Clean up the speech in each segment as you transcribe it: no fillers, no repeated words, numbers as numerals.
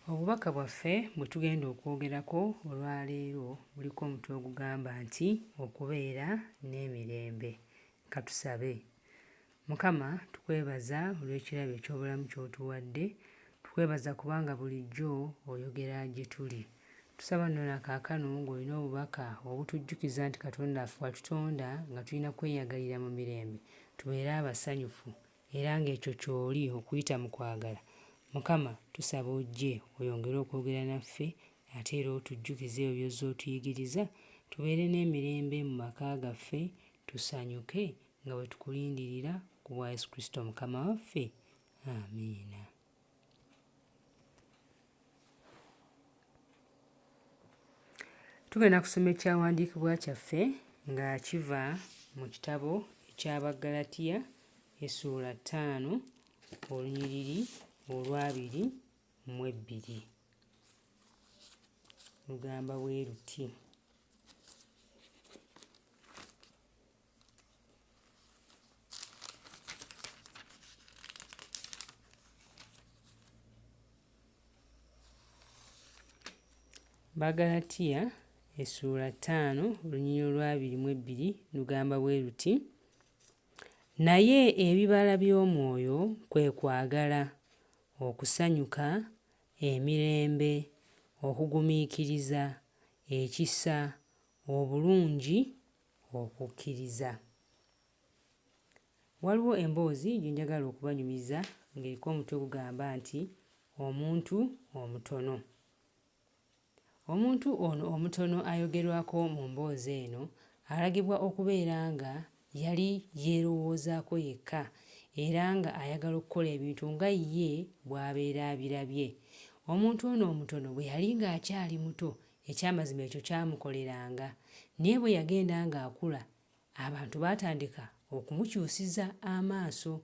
Obubaka bwaffe bwe tugenda okwogerako olwaleero buliko omutwe ogugamba nti okubeera n'emirembe. Katusabe. Mukama, tukwebaza olw'ekirabo eky'obulamu ky'otuwadde, tukwebaza kubanga bulijjo oyogera gye tuli. Tusaba nno na kaakano ng'olina obubaka obutujjukiza nti Katonda affe watutonda nga tulina kweyagalira mu mirembe, tubeere abasanyufu era ng'ekyo ky'oli okuyita mu kwagala. Mukama, tusaba ojje oyongere okwogera naffe ate era otujjukize ebyo by'ozza otuyigiriza, tubeere n'emirembe mu maka gaffe, tusanyuke nga bwe tukulindirira ku bwa Yesu Kristo Mukama waffe. Amiina. Tugenda kusoma ekyawandiikibwa kyaffe nga kiva mu kitabo eky'Abagalatiya essuula 5 olunyiriri olwa 22. Lugamba bwe luti. Bagalatiya essuula 5 olunyiriri olwa 22 lugamba bwe luti. Naye ebibala by'omwoyo kwe kwagala, okusanyuka, emirembe, okugumiikiriza, ekisa, obulungi, okukkiriza. Waliwo emboozi gye njagala okubanyumiza ng'eriko omutwe gugamba nti omuntu omutono. Omuntu ono omutono ayogerwako mu mboozi eno alagibwa okubeera nga yali yeerowoozaako yekka era nga ayagala okukola ebintu nga ye bw'abeera abirabye. Omuntu ono omutono bwe yali ng'akyali muto ekyamazima ekyo kyamukoleranga, naye bwe yagenda ng'akula abantu baatandika okumukyusiza amaaso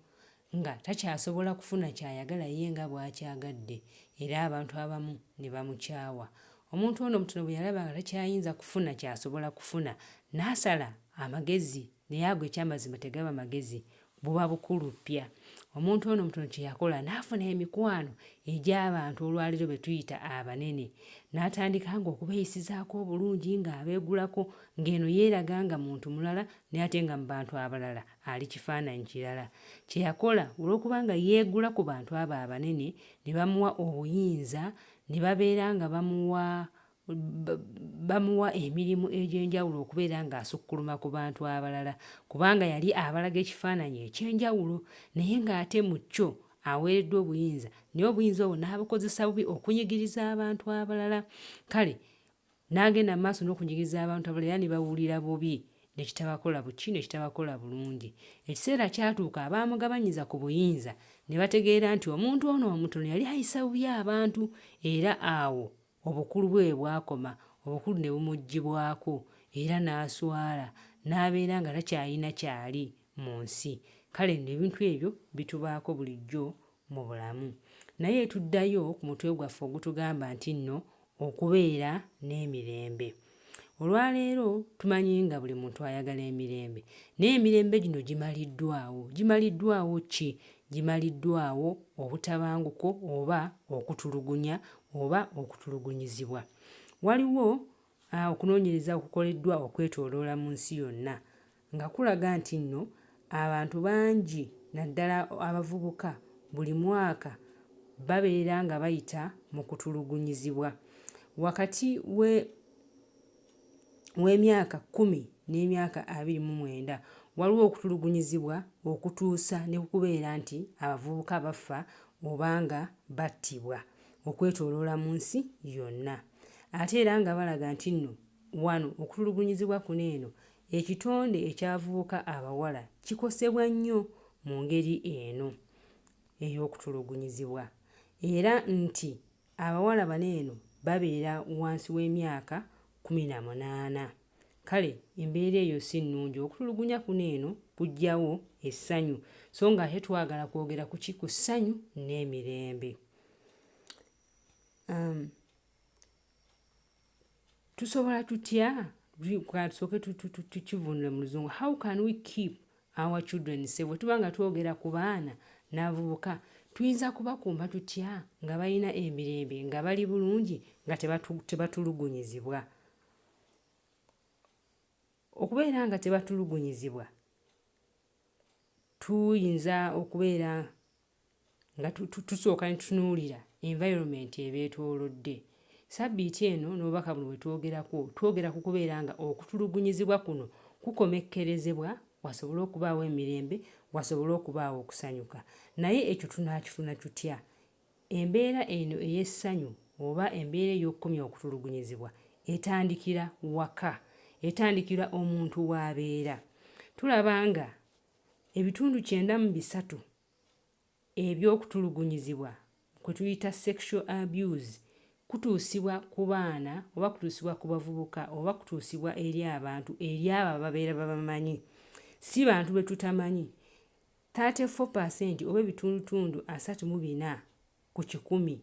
nga takyasobola kufuna ky'ayagala ye nga bw'akyagadde era abantu abamu ne bamukyawa. Omuntu ono omutono bwe yalaba nga takyayinza kufuna ky'asobola kufuna n'asala amagezi, naye ago ekyamazima tegaba magezi, buba bukuluppya. Omuntu ono omutono kye yakola n'afuna emikwano egy'abantu olwaleero be tuyita abanene, n'atandika nga okubeeyisizaako obulungi ng'abeegulako, ng'eno yeeraga nga muntu mulala naye ate nga mu bantu abalala ali kifaananyi kirala. Kye yakola olw'okuba nga yeegula ku bantu abo abanene ne bamuwa obuyinza, ne babeera nga bamuwa emirimu egy'enjawulo okubeera ng'asukkuluma ku bantu abalala kubanga yali abalaga ekifaananyi eky'enjawulo, naye ng'ate mu kyo aweereddwa obuyinza, naye obuyinza obwo n'abukozesa bubi okunyigiriza abantu abalala. Kale n'agenda mu maaso n'okunyigiriza abantu abalala era ne bawulira bubi, ne kitabakola buki, ne kitabakola bulungi. Ekiseera kyatuuka abaamugabanyiza ku buyinza ne bategeera nti omuntu ono omutono yali ayisa bubi abantu era awo obukulu bwe bwakoma, obukulu ne bumuggyibwako era n'aswala n'abeera nga takyalina kyali mu nsi. Kale nno ebintu ebyo bitubaako bulijjo mu bulamu. Naye tuddayo ku mutwe gwaffe ogutugamba nti nno okubeera n'emirembe. Olwaleero tumanyi nga buli muntu ayagala emirembe, naye emirembe gino gimaliddwawo. Gimaliddwawo ki? Gimaliddwawo obutabanguko oba okutulugunya oba okutulugunyizibwa. Waliwo okunoonyereza okukoleddwa okwetooloola mu nsi yonna nga kulaga nti nno abantu bangi naddala abavubuka buli mwaka babeera nga bayita mu kutulugunyizibwa. Wakati w'emyaka 10 n'emyaka 29 waliwo okutulugunyizibwa okutuusa ne kubeera nti abavubuka bafa obanga battibwa okwetooloola mu nsi yonna. Ate era nga balaga nti nno wano okutulugunyizibwa kuno eno ekitonde ekyavubuka abawala kikosebwa nnyo mu ngeri eno ey'okutulugunyizibwa era nti abawala bano eno babeera wansi w'emyaka 18. Kale embeera eyo si nnungi. Okutulugunya kuno eno kuggyawo essanyu, so nga ate twagala kwogera ku ki? Ku ssanyu n'emirembe. Tusobola tutya? Tusooke tukivunule mu Luzungu. How can we keep our children safe? Bwe tuba nga twogera ku baana n'abavubuka tuyinza kubakuuma tutya nga balina emirembe, nga bali bulungi, nga tebatulugunyizibwa? Okubeera nga tebatulugunyizibwa, tuyinza okubeera nga tusooka ne tutunuulira environment ebeetoolodde. Sabbiiti eno n'obubaka buno bwe twogera ku kubeera nga okutulugunyizibwa kuno kukomekkerezebwa, wasobole okubaawo emirembe, wasobole okubaawo okusanyuka. Naye ekyo tunaakifuna tutya? Embeera eno ey'essanyu oba embeera ey'okukomya okutulugunyizibwa etandikira waka, etandikira omuntu w'abeera. Tulaba nga ebitundu 93 eby'okutulugunyizibwa kwe tuyita sexual abuse kutuusibwa ku baana oba kutuusibwa ku bavubuka oba kutuusibwa eri abantu, eri abo ababeera babamanyi, si bantu be tutamanyi. 34% oba ebitundutundu 34 ku 100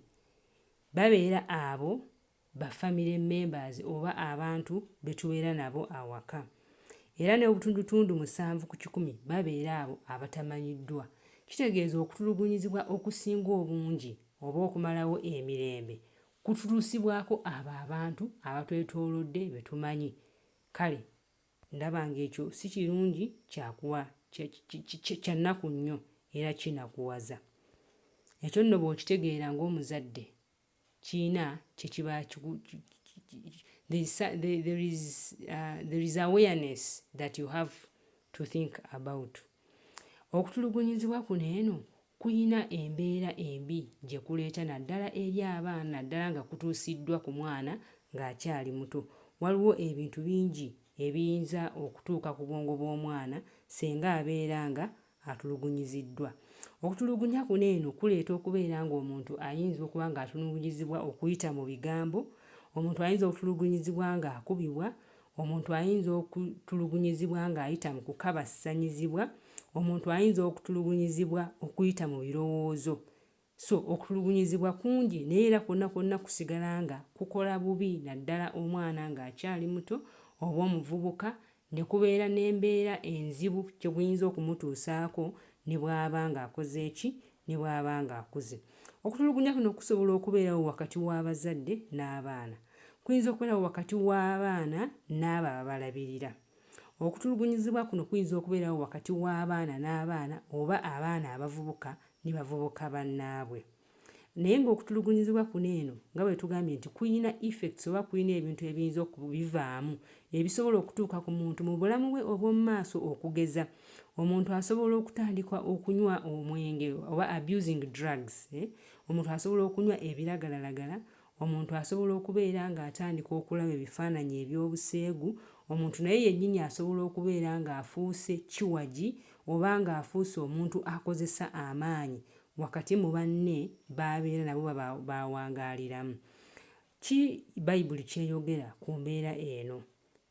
babeera abo ba family members oba abantu be tubeera nabo awaka. Era n'obutundutundu 7 ku 100 babeera abo abatamanyiddwa. Kitegeeza okutulugunyizibwa okusinga obungi oba okumalawo emirembe kutulusibwako abo abantu abatwetoolodde be tumanyi. Kale ndaba ng'ekyo si kirungi, kya nnaku nnyo era kinakuwaza. Ekyo nno bw'okitegeera ng'omuzadde kiina kye kiba there is awareness that you have to think about. Okutulugunyizibwa kuno eno kuyina embeera embi gye kuleeta naddala eri abaana, naddala nga kutuusiddwa ku mwana ng'akyali muto. Waliwo ebintu bingi ebiyinza okutuuka ku bwongo bw'omwana singa abeera nga atulugunyiziddwa. Okutulugunya kuno eno kuleeta okubeera ng'omuntu ayinza okuba ng'atulugunyizibwa okuyita mu bigambo, omuntu ayinza okutulugunyizibwa ng'akubibwa, omuntu ayinza okutulugunyizibwa ng'ayita mu kukabasanyizibwa, omuntu ayinza okutulugunyizibwa okuyita mu birowoozo. So okutulugunyizibwa kungi naye era kwonna kusigala nga kukola bubi naddala omwana ng'akyali muto oba omuvubuka, ne kubeera n'embeera enzibu kye guyinza okumutuusaako ne bw'aba ng'akoze eki, ne bw'aba ng'akuze. Okutulugunya kuno kusobola okubeerawo wakati w'abazadde n'abaana. Kuyinza okubeerawo wakati w'abaana n'abo ababalabirira. Okutulugunyizibwa kuno kuyinza okubeerawo wakati w'abaana n'abaana oba abaana abavubuka ne bavubuka bannaabwe. Naye ng'okutulugunyizibwa kuno eno nga bwe tugambye nti kuyina effects oba kuyina ebintu ebiyinza okubivaamu ebisobola okutuuka ku muntu mu bulamu bwe obw'omu maaso, okugeza omuntu asobola okutandika okunywa omwenge oba abusing drugs. Omuntu asobola okunywa ebiragalalagala, omuntu asobola okubeera ng'atandika okulaba ebifaananyi eby'obuseegu, omuntu naye yennyini asobola okubeera ng'afuuse kiwagi oba ng'afuuse omuntu akozesa amaanyi wakati mu banne b'abeera nabo bawangaaliramu. Ki Bayibuli kyeyogera ku mbeera eno?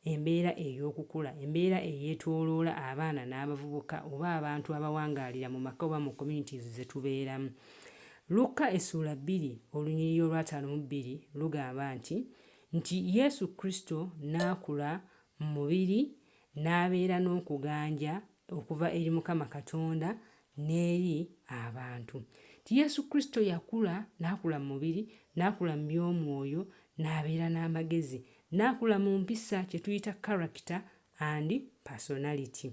Embeera ey'okukula, embeera eyeetooloola abaana n'abavubuka oba abantu abawangaalira mu maka oba mu communities ze tubeeramu. Luka essula 2 olunyiriri olwa 5-2 lugamba nti Yesu Kristo n'akula mu mubiri n'abeera n'okuganja okuva eri Mukama Katonda n'eri abantu. Ti Yesu Kristo yakula, n'akula mu mubiri, n'akula mu by'omwoyo, n'abeera n'amagezi, n'akula mu mpisa kye tuyita character and personality.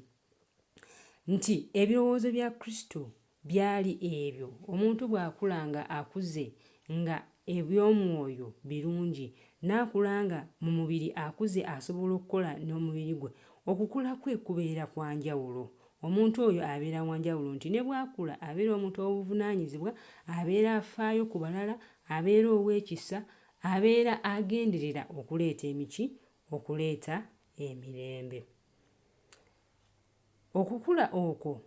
Nti ebirowoozo bya Kristo byali ebyo. Omuntu bw'akula nga akuze nga eby'omwoyo birungi, n'akula nga mu mubiri akuze asobola okukola n'omubiri gwe, okukula kwe kubeera kwa njawulo. Omuntu oyo abeera wa njawulo nti ne bw'akula abeera omuntu ow'obuvunaanyizibwa, abeera afaayo ku balala, abeera ow'ekisa, abeera agenderera okuleeta emiki, okuleeta emirembe. Okukula okwo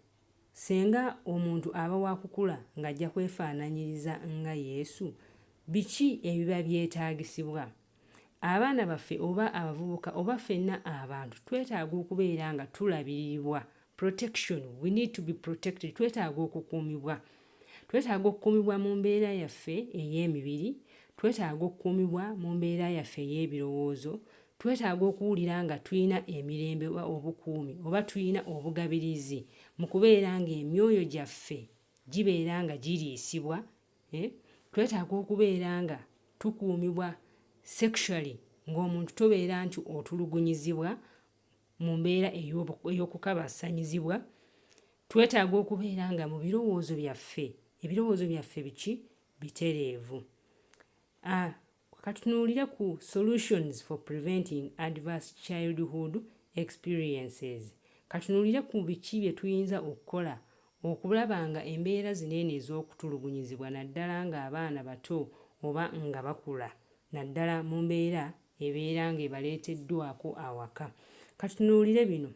senga omuntu aba wa kukula ng'ajja kwefaananyiriza nga Yesu, biki ebiba byetaagisibwa? Abaana baffe oba abavubuka oba ffenna abantu twetaaga okubeera nga tulabirirwa. Protection, we need to be protected. Twetaaga okukuumibwa. Twetaaga okukuumibwa mu mbeera yaffe ey'emibiri, twetaaga okukuumibwa mu mbeera yaffe ey'ebirowoozo, twetaaga okuwulira nga tulina emirembe oba obukuumi oba tulina obugabirizi mu kubeera ng'emyoyo gyaffe gibeera nga giriisibwa, twetaaga okubeera nga tukuumibwa sexually, ng'omuntu tobeera nti otulugunyizibwa mu mbeera ey'okukabasanyizibwa. Twetaaga okubeera nga mu birowoozo byaffe biki bitereevu. Katunuulire ku solutions for preventing adverse childhood experiences. Katunuulire ku biki bye tuyinza okukola okulaba nga embeera zinene ez'okutulugunyizibwa naddala ng'abaana bato oba nga bakula, naddala mu mbeera ebeera ng'ebaleeteddwako awaka. Katunuulire bino.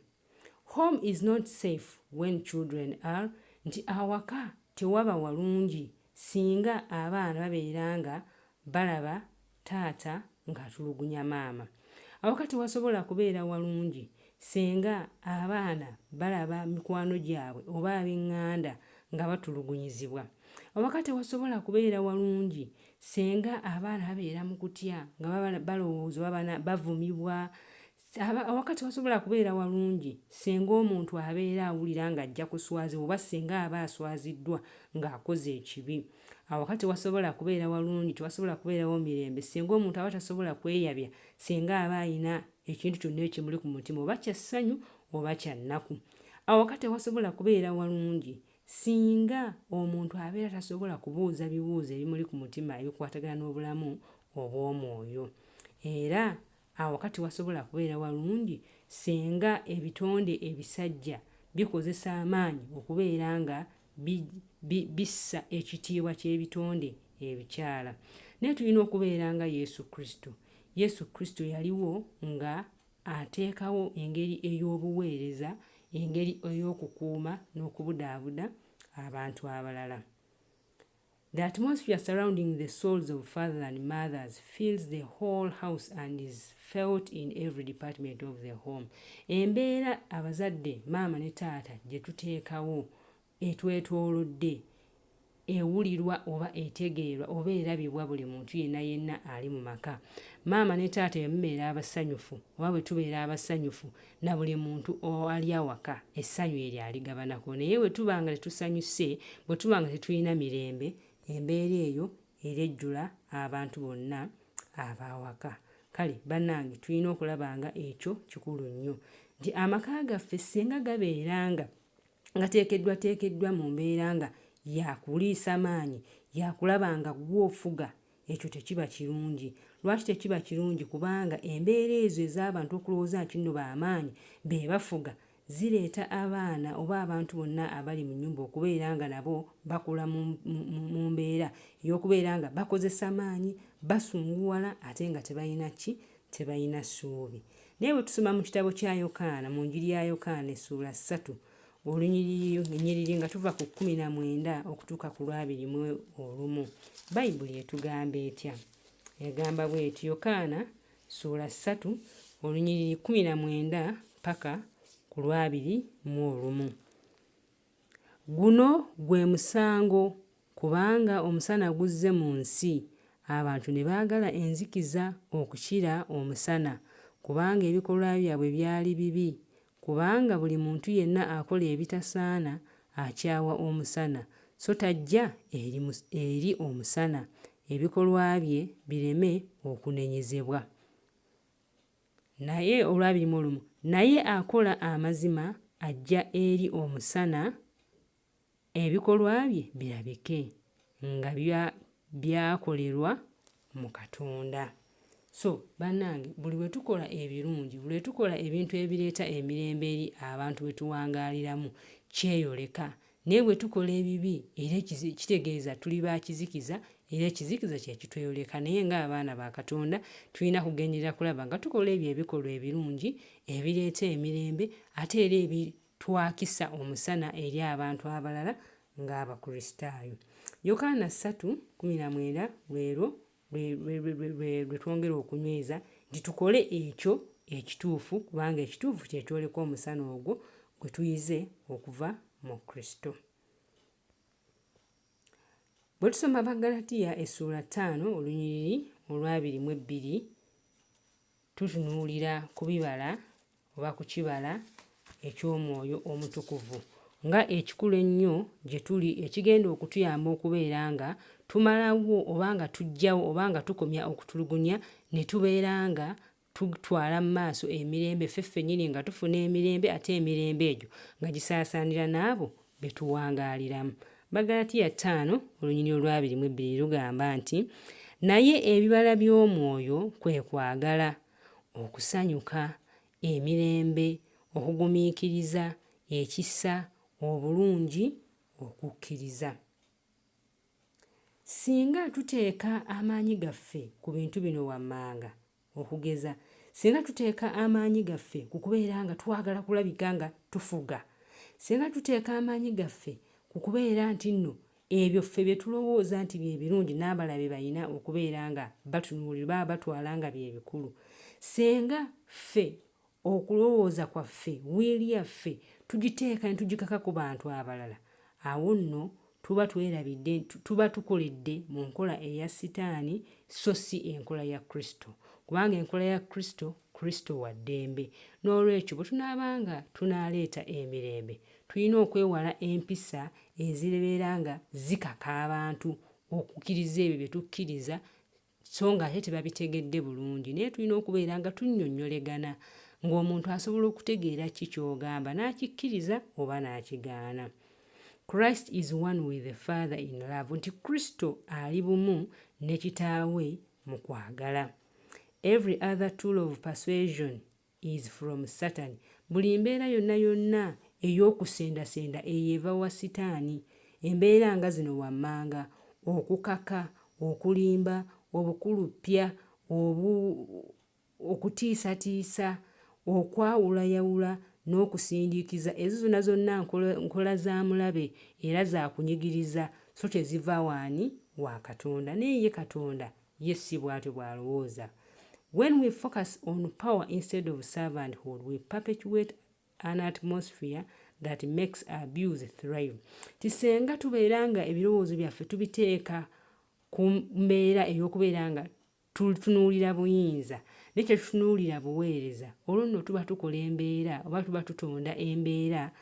Home is not safe when children are, nti awaka tewaba walungi singa abaana babeera nga balaba taata ng'atulugunya maama. Awaka tewasobola kubeera walungi singa abaana balaba mikwano gyabwe oba ab'eŋŋanda nga batulugunyizibwa. Awaka tewasobola kubeera walungi singa abaana babeera mu kutya nga balowooza oba bavumibwa. Awaka tewasobola kubeera walungi singa omuntu abeera awulira ng'ajja kuswazibwa oba singa aba aswaziddwa ng'akoze ekibi. Awaka tewasobola kubeera walungi, tewasobola kubeerawo mirembe singa omuntu aba tasobola kweyabya singa aba ayina ekintu kyonna ekimuli ku mutima oba kya ssanyu oba kya nnaku. Awaka tewasobola kubeera walungi singa omuntu abeera tasobola kubuuza bibuuzo ebimuli ku mutima ebikwatagana n'obulamu obw'omwoyo. Era awaka tewasobola kubeera walungi singa ebitonde ebisajja bikozesa amaanyi okubeera nga bissa ekitiibwa ky'ebitonde ebikyala. Naye tulina okubeera nga Yesu Kristo. Yesu Kristo yaliwo nga ateekawo engeri ey'obuweereza, engeri ey'okukuuma n'okubudaabuda abantu abalala. The atmosphere surrounding the souls of fathers and mothers fills the whole house and is felt in every department of the home. Embeera abazadde maama ne taata gye tuteekawo etwetoolodde ewulirwa oba etegeerwa oba erabibwa buli muntu yenna ali mu maka. Maama ne taata bemubeera abasanyufu oba bwe tubeera abasanyufu na buli muntu ali awaka essanyu eryo aligabanako. Naye bwe tuba nga tetusanyuse, bwe tuba nga tetulina mirembe, embeera eyo erejjula abantu bonna ab'awaka. Kale bannange tulina okulaba nga ekyo kikulu nnyo nti amaka gaffe singa gabeera nga gateekeddwa mu mbeera nga yakuliisa maanyi, yakulaba nga gw'ofuga, ekyo tekiba kirungi. Lwaki tekiba kirungi? Kubanga embeera ezo ez'abantu okulowooza nti nno b'amaanyi be bafuga zireeta abaana oba abantu bonna abali mu nnyumba okubeera nga nabo bakula mu mbeera ey'okubeera nga bakozesa maanyi, basunguwala ate nga tebalina ki? Tebalina ssuubi. Naye bwe tusoma mu kitabo kya Yokaana, mu njiri ya Yokaana essuula 3 olunyiriri nga tuva ku 19 okutuuka ku 21, Bayibuli etugamba etya? Egamba bw'eti, Yokaana ssuula 3 olunyiriri 19 paka ku 21. Guno gwe musango, kubanga omusana guzze mu nsi, abantu ne baagala enzikiza okukira omusana, kubanga ebikolwa byabwe byali bibi. Kubanga buli muntu yenna akola ebitasaana akyawa omusana, so tajja eri omusana, ebikolwa bye bireme okunenyezebwa. Naye 21, naye akola amazima ajja eri omusana, ebikolwa bye birabike nga byakolerwa mu Katonda. So bannange, buli lwe tukola ebirungi, buli lwe tukola ebintu ebireeta emirembe eri abantu bwe tuwangaaliramu, kyeyoleka. Naye bwe tukola ebibi era kitegeeza tuli ba kizikiza, era ekizikiza kye kitweyoleka. Naye ng'abaana ba Katonda tulina kugenderera kulaba nga tukola ebyo ebikolwa ebirungi ebireeta emirembe ate era ebitwakisa omusana eri abantu abalala ng'Abakristaayo. Yokaana 3:19 lwe twongera okunyweza nti tukole ekyo ekituufu, kubanga ekituufu kye kyoleka omusana ogwo gwe tuyize okuva mu Kristo. Bwe tusoma Abagalatiya essuula 5 olunyiriri 22, tutunuulira ku bibala oba ku kibala eky'Omwoyo Omutukuvu. nga ekikulu ennyo gye tuli ekigenda okutuyamba okubeera nga tumalawo oba nga tuggyawo oba nga tukomya okutulugunya ne tubeera nga tutwala mu maaso emirembe ffennyini nga tufuna emirembe ate emirembe egyo nga gisaasaanira n'abo be tuwangaaliramu. Bagalatiya 5:22 lugamba nti naye ebibala by'omwoyo kwe kwagala, okusanyuka, emirembe, okugumiikiriza, ekisa, obulungi, okukkiriza. Singa tuteeka amaanyi gaffe ku bintu bino wammanga, okugeza singa tuteeka amaanyi gaffe ku kubeera nga twagala kulabika nga tufuga, singa tuteeka amaanyi gaffe ku kubeera nti nno ebyo ffe bye tulowooza nti bye birungi n'abalabe balina okubeera nga batunuulira batwala nga bye bikulu, singa ffe okulowooza kwaffe wiiri yaffe tugiteeka ne tugikaka ku bantu abalala, awo nno tuba twerabidde tuba tukoledde mu nkola eya Sitaani so si enkola ya Kristo, kubanga enkola ya Kristo wa ddembe. N'olwekyo bwe tunaabanga tunaaleeta emirembe tulina okwewala empisa ezibeera nga zikaka abantu okukkiriza ebyo bye tukkiriza so nga ate tebabitegedde bulungi, naye tulina okubeera nga tunnyonnyolegana ng'omuntu asobola okutegeera ki ky'ogamba n'akikkiriza oba n'akigaana. Christ is one with the Father in love, nti Kristo ali bumu ne kitaawe mu kwagala. Every other tool of persuasion is from Satan. Buli mbeera yonna ey'okusendasenda eyo eva wa Sitaani. Embeera nga zino wammanga okukaka, okulimba, obukulupya, okutiisatiisa, okwawulayawula n'okusindiikiza, ezo zonna nkola za mulabe era za kunyigiriza so teziva waani wa Katonda, naye ye Katonda ye si bw'atyo bw'alowooza. When we focus on power instead of servanthood, we perpetuate an atmosphere that makes abuse thrive. Tisenga tubeera nga ebirowoozo byaffe tubiteeka ku mbeera ey'okubeera nga tutunuulira buyinza nekyo tutunuulira buweereza, olwo nno tuba tukola embeera oba tuba tutonda embeera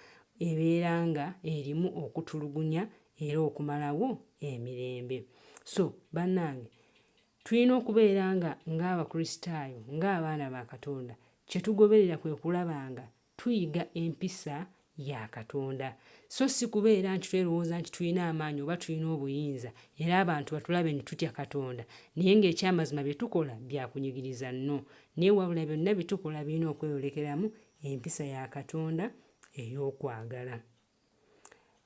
ebeera nga erimu okutulugunya era okumalawo emirembe. So bannange, tulina okubeera ng'Abakristaayo, ng'abaana ba Katonda, kye tugoberera kwe kulaba nga tuyiga empisa ya Katonda, so si kubeera nti twerowoza nti tulina amaanyi oba tulina obuyinza era abantu batulabe ne tutya Katonda, naye ng'ekyamazima bye tukola bya kunyigiriza nno, naye wabula byonna bye tukola birina okweyolekeramu empisa ya Katonda ey'okwagala.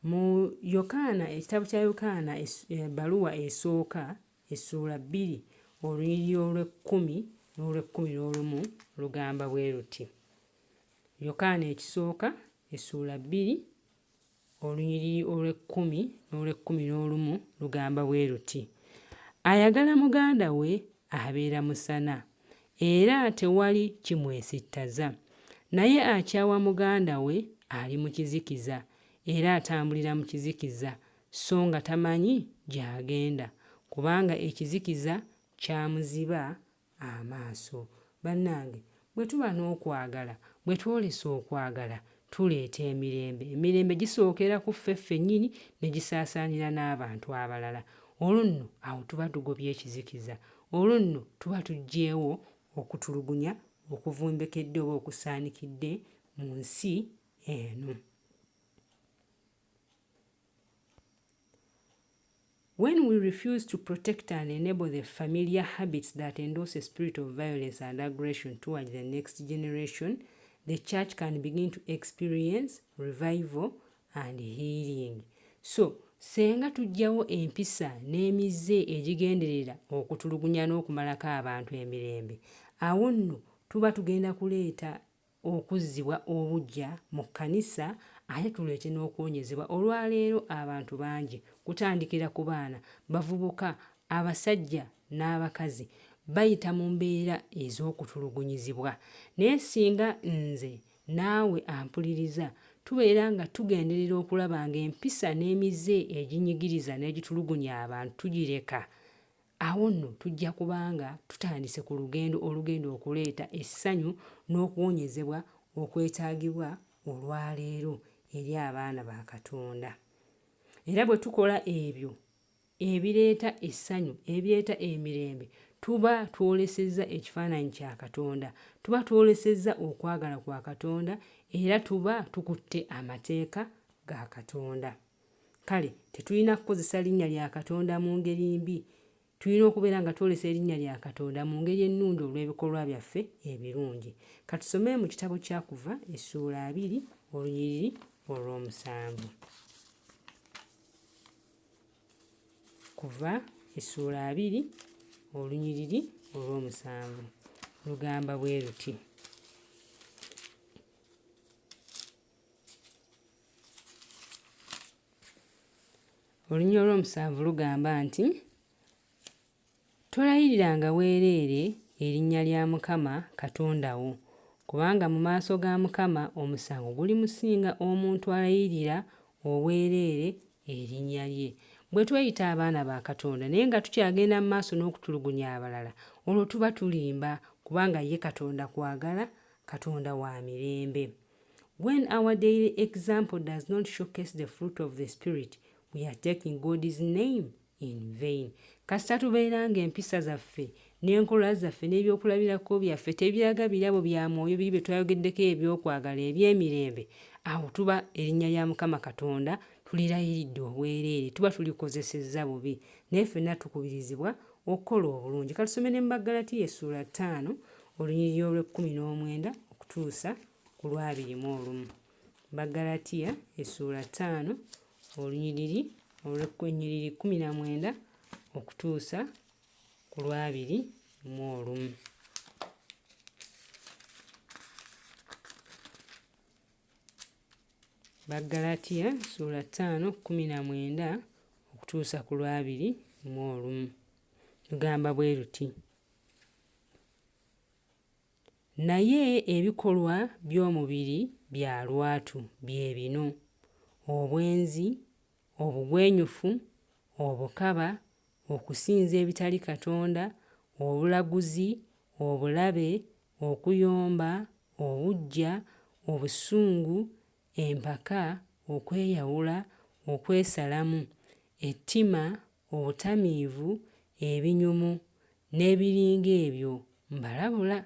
Mu Yokaana, ekitabo kya Yokaana ebbaluwa esooka essuula 2 olunyiriri olw'ekkumi n'olw'ekkumi lugamba bwe luti. Yokaana ekisooka essuula 2 olunyiriri olw'ekkumi n'olw'ekkumi lugamba bwe luti. Ayagala muganda we abeera musana era tewali kimwesittaza, naye akyawa muganda we ali mu kizikiza era atambulira mu kizikiza so nga tamanyi gy'agenda, kubanga ekizikiza kyamuziba amaaso. Bannange, bwe tuba n'okwagala, bwe twolesa okwagala, tuleeta emirembe. Emirembe gisookera ku ffe ffennyini ne gisaasaanira n'abantu abalala. Olwo nno awo tuba tugobye ekizikiza, olwo nno tuba tuggyeewo okutulugunya okuvumbekedde oba okusaanikidde mu nsi eno. When we refuse to protect and enable the familiar habits that endorse a spirit of violence and aggression towards the next generation, the church can begin to experience revival and healing. So, senga tujjawo empisa n'emize egigenderera okutulugunya n'okumalako abantu emirembe, awo nno tuba tugenda kuleeta okuzzibwa obuggya mu kkanisa, ate tuleete n'okuwonyezebwa. Olwaleero abantu bangi kutandikira ku baana, bavubuka, abasajja n'abakazi bayita mu mbeera ez'okutulugunyizibwa. Naye singa nze naawe ampuliriza tubeera nga tugenderera okulaba ng'empisa n'emize eginyigiriza n'egitulugunya abantu tugireka, awo nno tujja kubanga tutandise ku olugendo okuleeta essanyu n'okuwonyezebwa okwetaagibwa olwaleero eri abaana ba Katonda. Era bwe tukola ebyo ebireeta essanyu, ebireeta emirembe, tuba twolesezza ekifaananyi kya Katonda, tuba twolesezza okwagala kwa Katonda, era tuba tukutte amateeka ga Katonda. Kale tetulina kukozesa linnya lya Katonda mu ngeri mbi, tulina okubeera nga twolesa erinnya lya Katonda mu ngeri ennungi olw'ebikolwa byaffe ebirungi. Katusome mu kitabo kya Kuva essuula 2 olunyiriri olw'omusanvu. Kuva essuula 2 olunyiriri olw'omusanvu lugamba bwe luti. Olunyiriri olw'omusanvu lugamba nti, tolayiriranga bwereere erinnya lya Mukama Katonda wo, kubanga mu maaso ga Mukama omusango guli musinga omuntu alayirira obwereere erinnya lye. Bwe tweyita abaana ba Katonda naye nga tukyagenda mu maaso n'okutulugunya abalala, olwo tuba tulimba, kubanga ye Katonda kwagala, Katonda wa mirembe. When our daily example does not showcase the fruit of the Spirit, we are taking God's name in vain. Kasita tubeera ng'empisa zaffe n'enkola zaffe n'ebyokulabirako byaffe tebiraga birabo bya mwoyo biri bye twayogeddeko ebyokwagala eby'emirembe, awo tuba erinnya lya Mukama Katonda tulirayiridde obwereere, tuba tulikozesezza bubi. Naye ffenna tukubirizibwa okukola obulungi. Katusome ne mu Bagalatiya essuula 5 olunyiriri olw'19 okutuusa ku lw'21. Bagalatiya essuula 5 olunyiriri olw'19 okutuusa ku lw'21. Bagalatiya ssuula 5:19 okutuusa ku lw'21 lugamba bwe luti. Naye ebikolwa by'omubiri bya lwatu bye bino: obwenzi, obugwenyufu, obukaba, okusinza ebitali Katonda, obulaguzi, obulabe, okuyomba, obuggya, obusungu, empaka, okweyawula, okwesalamu, ettima, obutamiivu, ebinyumu, n'ebiringa ebyo. Mbalabula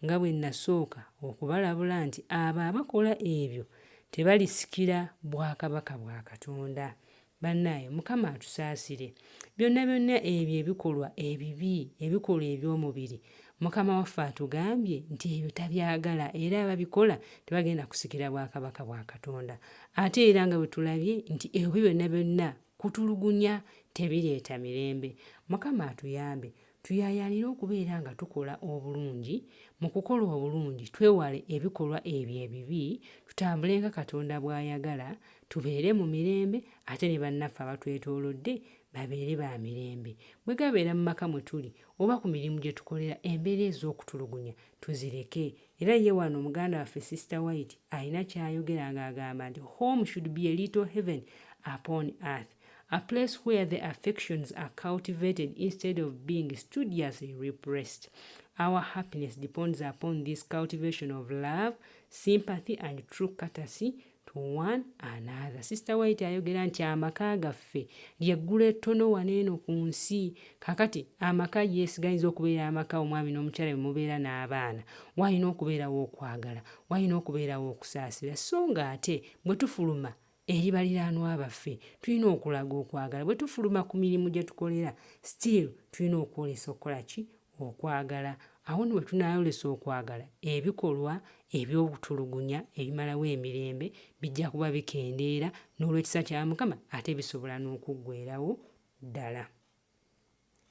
nga bwe nasooka okubalabula nti abo abakola ebyo tebalisikira bwakabaka bwa Katonda. Bannaaye, Mukama atusaasire. Byonna byonna ebyo ebikolwa ebibi, ebikolwa eby'omubiri, Mukama waffe atugambye nti ebyo tabyagala, era ababikola tebagenda kusikira bwakabaka bwa Katonda. Ate era nga bwe tulabye nti ebyo byonna byonna kutulugunya, tebireeta mirembe. Mukama atuyambe tuyaayaanire okubeera nga tukola obulungi. Mu kukola obulungi twewale ebikolwa ebyo ebibi, tutambule nga Katonda bw'ayagala, tubeere mu mirembe, ate ne bannaffe abatwetoolodde babeere ba mirembe. Bwe gabeera mu maka mwe tuli oba ku mirimu gye tukolera, embeera ez'okutulugunya tuzireke. Era ye wano muganda waffe Sister White alina ky'ayogera ng'agamba nti home should be a little heaven upon earth, a place where the affections are cultivated instead of being studiously repressed. Our happiness depends upon this cultivation of love, sympathy and true courtesy to one another. Sister White ayogera nti amaka gaffe lyeggulu ettono waneeno ku nsi. Kakati amaka yeesiganiza okubeera amaka omwami n'omukyala bwe mubeera n'abaana. Walina okubeerawo okwagala, walina okubeerawo okusaasira. So nga ate bwe tufuluma eri baliraanwa baffe tulina okulaga okwagala. Bwe tufuluma ku mirimu gye tukolera, still tulina okwolesa okukola ki? Okwagala. Awo bwe tunaayolesa okwagala, ebikolwa eby'obutulugunya ebimalawo emirembe bijja kuba bikendeera, n'olw'ekisa kya Mukama ate bisobola n'okuggweerawo ddala.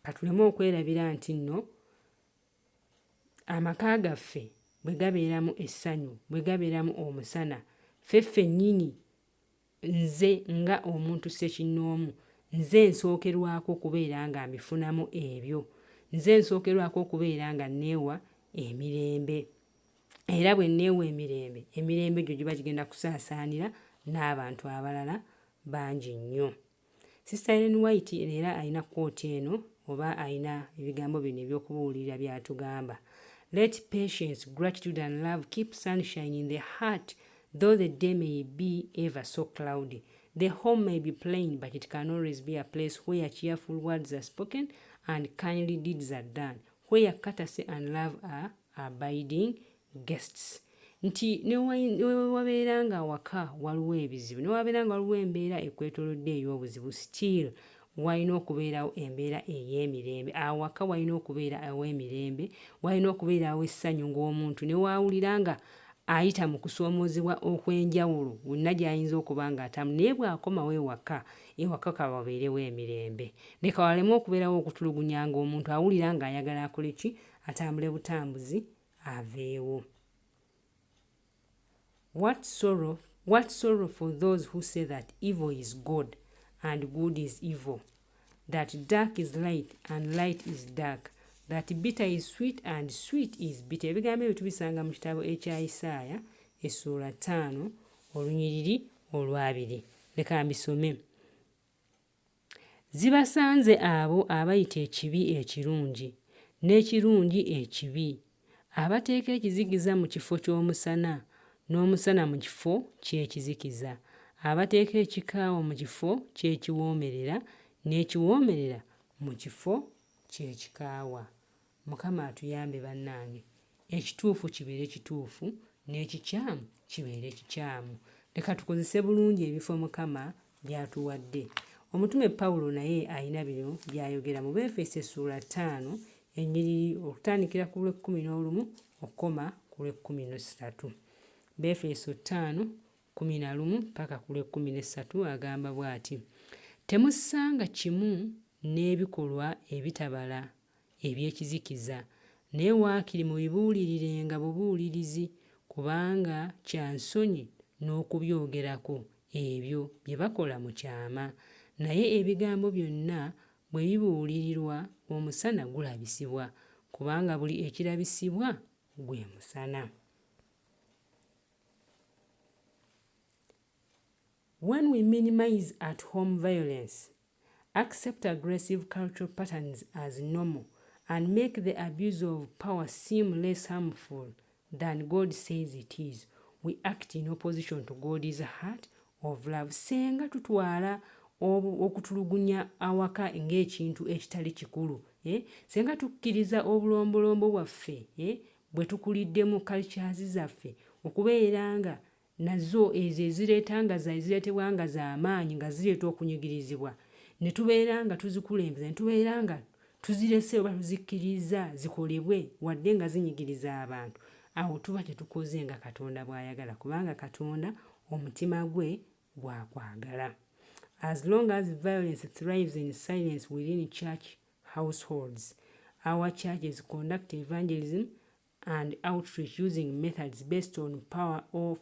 Katuleme okwerabira nti nno amaka gaffe bwe gabeeramu essanyu, bwe gabeeramu omusana, ffe nnyini, nze nga omuntu ssekinnoomu, nze nsookerwako okubeera nga mbifunamu ebyo. Nze nsookerwako okubeera nga neewa emirembe. Era bwe neewa emirembe, emirembe egyo giba gigenda kusaasaanira n'abantu abalala bangi nnyo. Sister Ellen White era alina kkooti eno oba alina ebigambo bino ebyokubuulira by'atugamba. Let patience, gratitude and love keep sunshine in the heart Though the day may be ever so cloudy, the home may be plain, but it can always be a place where cheerful words are spoken and kindly deeds are done, where courtesy and love are abiding guests. Nti newabeera nga waka waliwo ebizibu, newabeera nga waliwo embeera ekwetoolodde ey'obuzibu, still walina okubeerawo embeera ey'emirembe. Awaka walina okubeera aw'emirembe, walina okubeera aw'essanyu ng'omuntu newawulira nga ayita mu kusoomoozebwa okw'enjawulo wonna gy'ayinza okuba ng'atamu, naye bw'akomawo ewaka kawabeerewo emirembe. Leka waleme okubeerawo okutulugunya ng'omuntu awulira ng'ayagala akole ki, atambule butambuzi aveewo. What sorrow for those who say that evil is good and good is evil, that dark is light and light is dark, that bitter is sweet and sweet is bitter. Ebigambo ebyo tubisanga mu kitabo ekya Isaaya essula 5 olunyiriri olwabiri. Leka mbisome. Zibasanze abo abayita ekibi ekirungi n'ekirungi ekibi, abateeka ekizikiza mu kifo ky'omusana n'omusana mu kifo ky'ekizikiza, abateeka ekikaawa mu kifo ky'ekiwoomerera n'ekiwoomerera mu kifo ky'ekikaawa. Mukama atuyambe bannange, ekituufu kibeere kituufu n'ekikyamu kibeere kikyamu. Leka tukozese bulungi ebifo Mukama by'atuwadde. Omutume Pawulo naye alina bino by'ayogera mu Befeso essula 5 ennyiriri okutandikira ku lw'e11 okukoma ku lw'e13. Befeso 5:11 paka ku lw'e13 agamba bw'ati: temusanga kimu n'ebikolwa ebitabala eby'ekizikiza, naye waakiri mubibuulirirenga bubuulirizi, kubanga kya nsonyi n'okubyogerako ebyo bye bakola mu kyama. Naye ebigambo byonna bwe bibuulirirwa, omusana gulabisibwa, kubanga buli ekirabisibwa gwe musana. When we minimize at-home violence, accept aggressive cultural patterns as normal, and make the abuse of power seem less harmful than God says it is, we act in opposition to God's heart of love. Senga tutwala okutulugunya awaka ng'ekintu ekitali kikulu, senga tukkiriza obulombolombo bwaffe bwe tukuliddemu cultures zaffe okubeera nga nazo ezo ezireetebwa nga z'amaanyi nga zireeta okunyigirizibwa, ne tubeera nga tuzikulembeza, ne tubeera nga tuzirese oba tuzikkiriza zikolebwe wadde nga zinyigiriza abantu, awo tuba tetukoze nga Katonda bw'ayagala, kubanga Katonda omutima gwe gwakwagala. As long as violence thrives in silence within church households, our churches conduct evangelism and outreach using methods based on power or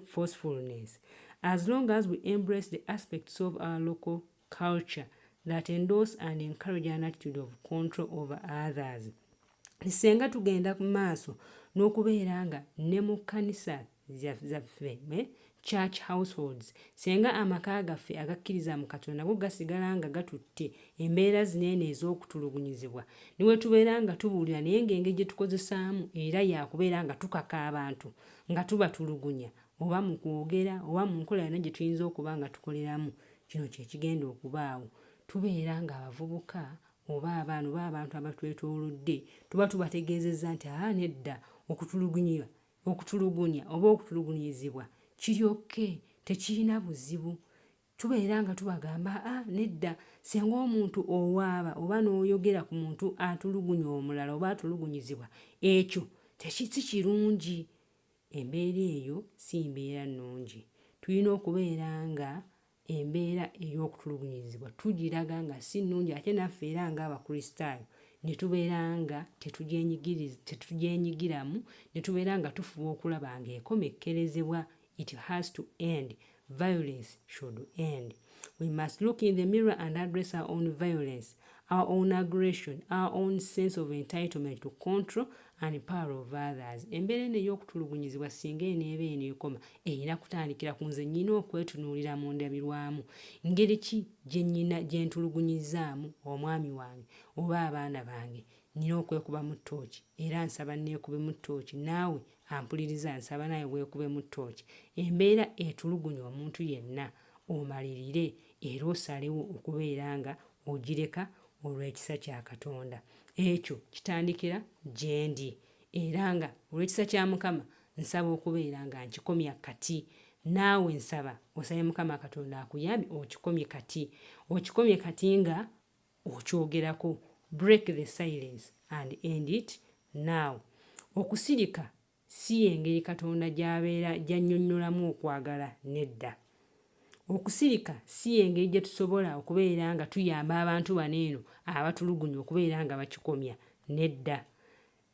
forcefulness. As long as we embrace the aspects of our local culture that endorse and encourage an attitude of control over others. Senga tugenda ku maaso n'okubeera nga ne mu kkanisa zaffe, church households, senga amaka gaffe agakkiriza mu Katonda go gasigala nga gatutte embeera zinene ez'okutulugunyizibwa, niwe tubeera nga tubuulira, naye ng'engeri gye tukozesaamu era yakubeera nga tukaka abantu nga tubatulugunya, oba mu kwogera oba mu nkola yonna gye tuyinza okuba nga tukoleramu, kino kye kigenda okubaawo. Tubeera nga abavubuka oba abaana oba abantu abatwetoolodde tuba tubategeezezza nti nedda okutulugunya oba okutulugunyizibwa kiryoke, tekirina buzibu. Tubeera nga tubagamba nedda, singa omuntu owaaba oba n'oyogera ku muntu atulugunya omulala oba atulugunyizibwa, ekyo si kirungi. Embeera eyo si mbeera nnungi. Tulina okubeera nga embeera ey'okutulugunyizibwa tugiraga nga si nnungi, ate naffe era ng'Abakristaayo ne tubeera nga tetugyenyigiramu, ne tubeera nga tufuba okulaba ng'ekomekkerezebwa. It has to end. Violence should end. We must look in the mirror and address our own violence, our own aggression, our own sense of entitlement to control and power of others. Embeera eno ey'okutulugunyizibwa singa eneeba eneekoma, erina kutandikira ku nze nnyina okwetunuulira mu ndabirwamu. Ngeri ki gye ntulugunyizaamu omwami wange oba abaana bange? Nina okwekuba mu ttooki, era nsaba neekube mu ttooki, naawe ampuliriza nsaba naye weekube mu ttooki, embeera etulugunya omuntu yenna omalirire era osalewo okubeera nga ogireka olw'ekisa kya Katonda. Ekyo kitandikira gye ndi era nga olw'ekisa kya Mukama nsaba okubeera nga nkikomya kati. Naawe nsaba osabe Mukama Katonda akuyambe okikomye kati nga okyogerako. Break the silence and end it now. Okusirika si engeri Katonda gy'annyonnyolamu okwagala, nedda. Okusirika si engeri gye tusobola okubeera nga tuyamba abantu baneeno abatulugunya okubeera nga bakikomya, nedda.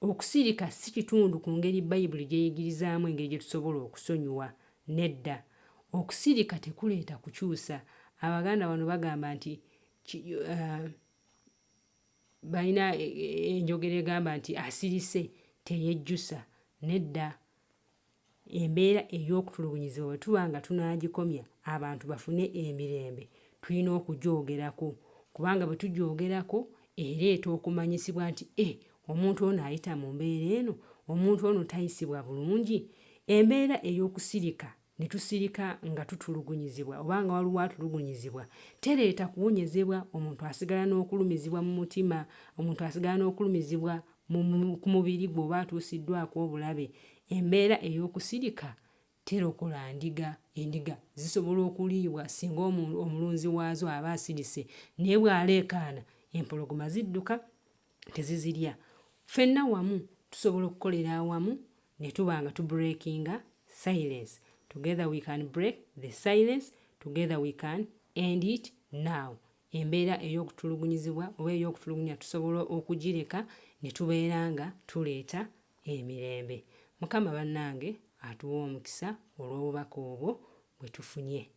Okusirika si kitundu ku ngeri Bayibuli gy'eyigirizaamu engeri gye tusobola okusonyiwa, nedda. Okusirika tekuleeta kukyusa. Abaganda bano bagamba nti balina enjogera egamba nti asirise teyejjusa, nedda. Embeera ey'okutulugunyizibwa bwe tuba nga tunaagikomya abantu bafune emirembe, tulina okugyogerako kubanga bwe tugyogerako ereeta okumanyisibwa nti omuntu ono ayita mu mbeera eno, omuntu ono tayisibwa bulungi. Embeera ey'okusirika ne tusirika nga tutulugunyizibwa oba nga waliwo atulugunyizibwa tereeta kuwonyezebwa. Omuntu asigala n'okulumizibwa mu mutima, omuntu asigala n'okulumizibwa ku mubiri gwe oba atuusiddwako obulabe. Embeera ey'okusirika terokola ndiga. Endiga zisobola okuliibwa singa omulunzi waazo aba asirise, naye bw'aleekaana empologoma zidduka tezizirya. Ffenna wamu tusobola okukolera awamu ne tuba nga tubreakinga silence. Together we can break the silence, together we can end it now. Embeera ey'okutulugunyizibwa oba ey'okutulugunya tusobola okugireka ne tubeera nga tuleeta emirembe. Mukama bannange atuwa omukisa olw'obubaka obwo bwe tufunye.